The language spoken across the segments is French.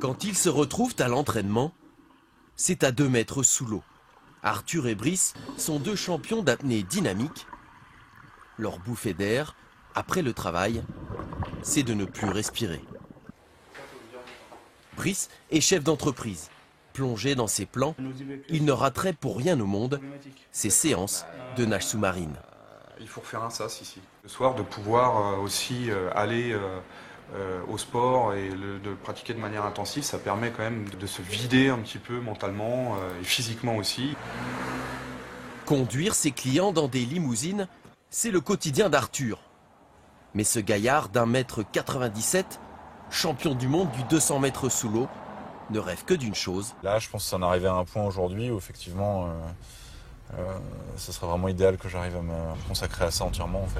Quand ils se retrouvent à l'entraînement, c'est à 2 mètres sous l'eau. Arthur et Brice sont 2 champions d'apnée dynamique. Leur bouffée d'air, après le travail, c'est de ne plus respirer. Brice est chef d'entreprise. Plongé dans ses plans, il ne raterait pour rien au monde ses séances de nage sous-marine. Il faut refaire un sas ici. Le soir, de pouvoir aussi aller au sport et de le pratiquer de manière intensive, ça permet quand même de se vider un petit peu mentalement et physiquement aussi. Conduire ses clients dans des limousines, c'est le quotidien d'Arthur. Mais ce gaillard d'1,97 m, champion du monde du 200 mètres sous l'eau, ne rêve que d'une chose. Là, je pense que ça en est arrivé à un point aujourd'hui où effectivement, ce serait vraiment idéal que j'arrive à me consacrer à ça entièrement en fait.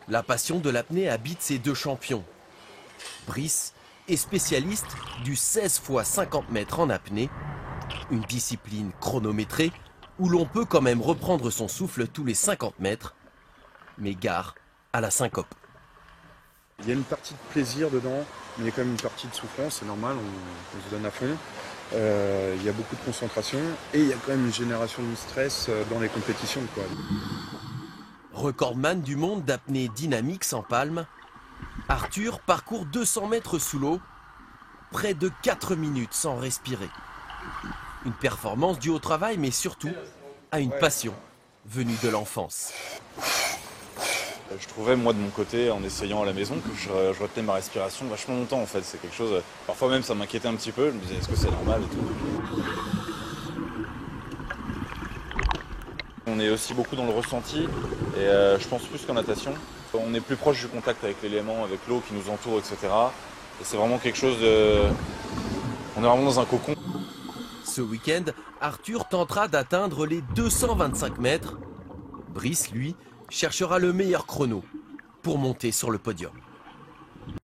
La passion de l'apnée habite ces 2 champions. Brice est spécialiste du 16 x 50 mètres en apnée, une discipline chronométrée où l'on peut quand même reprendre son souffle tous les 50 mètres, mais gare à la syncope. Il y a une partie de plaisir dedans, mais il y a quand même une partie de souffrance, c'est normal, on se donne à fond. Il y a beaucoup de concentration et il y a quand même une génération de stress dans les compétitions, quoi. Recordman du monde d'apnée dynamique sans palme, Arthur parcourt 200 mètres sous l'eau, près de 4 minutes sans respirer. Une performance due au travail, mais surtout à une passion venue de l'enfance. Je trouvais, moi, de mon côté, en essayant à la maison, que je retenais ma respiration vachement longtemps, en fait. C'est quelque chose... Parfois même, ça m'inquiétait un petit peu. Je me disais, est-ce que c'est normal et tout. On est aussi beaucoup dans le ressenti, et je pense plus qu'en natation. On est plus proche du contact avec l'élément, avec l'eau qui nous entoure, etc. Et c'est vraiment quelque chose de... On est vraiment dans un cocon. Ce week-end, Arthur tentera d'atteindre les 225 mètres. Brice, lui, cherchera le meilleur chrono pour monter sur le podium.